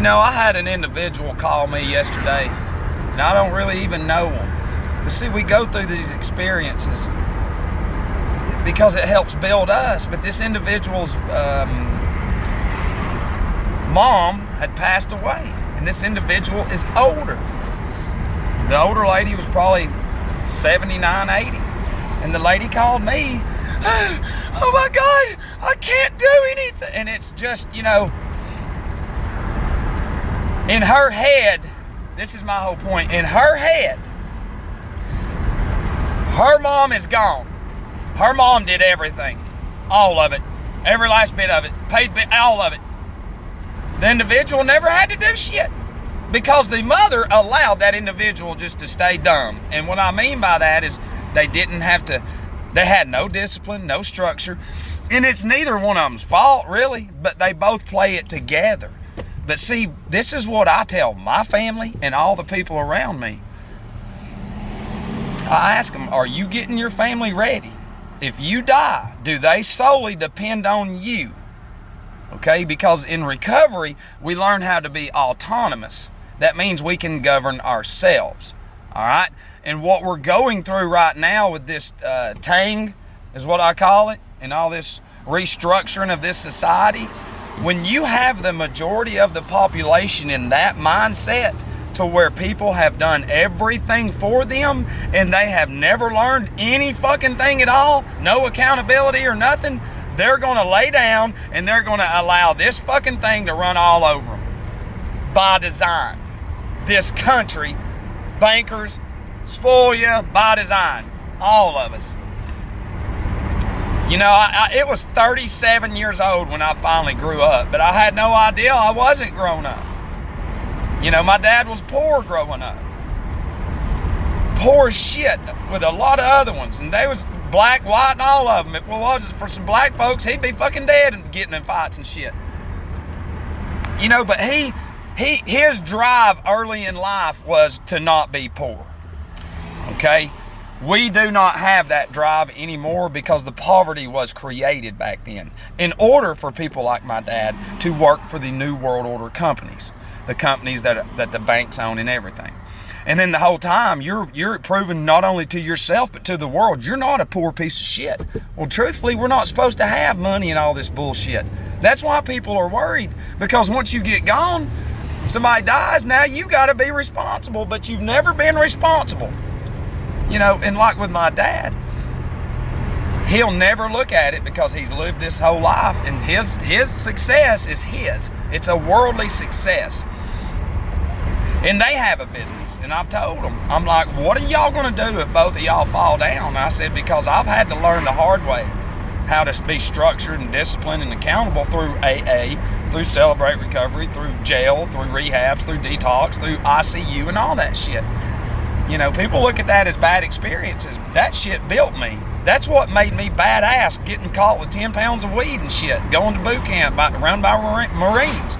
You know, I had an individual call me yesterday, and I don't really even know him. But see, we go through these experiences because it helps build us. But this individual's mom had passed away, and this individual is older. The older lady was probably 79, 80. And the lady called me, oh my God, I can't do anything. And it's just, you know, in her head, this is my whole point, in her head, her mom is gone. Her mom did everything, all of it, every last bit of it, paid all of it. The individual never had to do shit because the mother allowed that individual just to stay dumb. And what I mean by that is they didn't have to, they had no discipline, no structure. And it's neither one of them's fault, really, but they both play it together. But see, this is what I tell my family and all the people around me. I ask them, are you getting your family ready? If you die, do they solely depend on you? Okay, because in recovery, we learn how to be autonomous. That means we can govern ourselves. All right, and what we're going through right now with this tang is what I call it, and all this restructuring of this society, when you have the majority of the population in that mindset to where people have done everything for them and they have never learned any fucking thing at all, no accountability or nothing, they're gonna lay down and they're gonna allow this fucking thing to run all over them by design. This country, bankers, spoil you by design, all of us. You know, it was 37 years old when I finally grew up, but I had no idea I wasn't grown up. You know, my dad was poor growing up. Poor as shit with a lot of other ones, and they was black, white, and all of them. If it wasn't for some black folks, he'd be fucking dead and getting in fights and shit. You know, but his drive early in life was to not be poor. Okay? We do not have that drive anymore because the poverty was created back then in order for people like my dad to work for the New World Order companies, the companies that the banks own and everything. And then the whole time you're proving not only to yourself but to the world you're not a poor piece of shit. Well, truthfully, we're not supposed to have money and all this bullshit. That's why people are worried, because once you get gone, somebody dies, now you got to be responsible, but you've never been responsible. You know, and like with my dad, he'll never look at it because he's lived this whole life, and his success is his. It's a worldly success. And they have a business, and I've told them, I'm like, what are y'all gonna do if both of y'all fall down? I said, because I've had to learn the hard way how to be structured and disciplined and accountable through AA, through Celebrate Recovery, through jail, through rehabs, through detox, through ICU and all that shit. You know, people look at that as bad experiences. That shit built me. That's what made me badass, getting caught with 10 pounds of weed and shit, going to boot camp, run by Marines.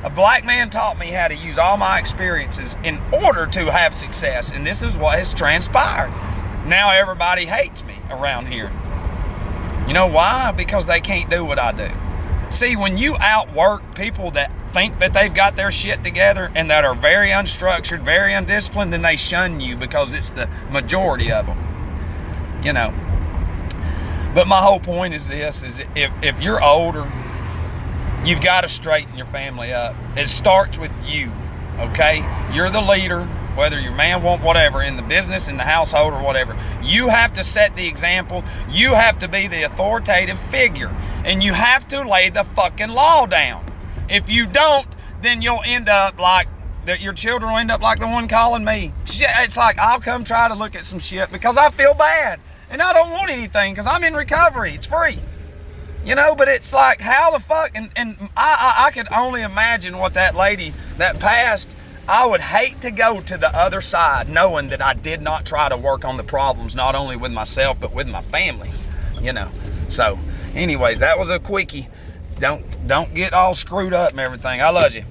A black man taught me how to use all my experiences in order to have success, and this is what has transpired. Now everybody hates me around here. You know why? Because they can't do what I do. See, when you outwork people that think that they've got their shit together and that are very unstructured, very undisciplined, then they shun you because it's the majority of them. You know. But my whole point is this, is if you're older, you've got to straighten your family up. It starts with you, okay? You're the leader, whether you're man, woman, whatever, in the business, in the household, or whatever. You have to set the example. You have to be the authoritative figure. And you have to lay the fucking law down. If you don't, then you'll end up like, your children will end up like the one calling me. It's like, I'll come try to look at some shit because I feel bad. And I don't want anything because I'm in recovery. It's free. You know, but it's like, how the fuck, and I could only imagine what that lady that passed, I would hate to go to the other side knowing that I did not try to work on the problems, not only with myself, but with my family, you know. So anyways, that was a quickie. Don't get all screwed up and everything. I love you.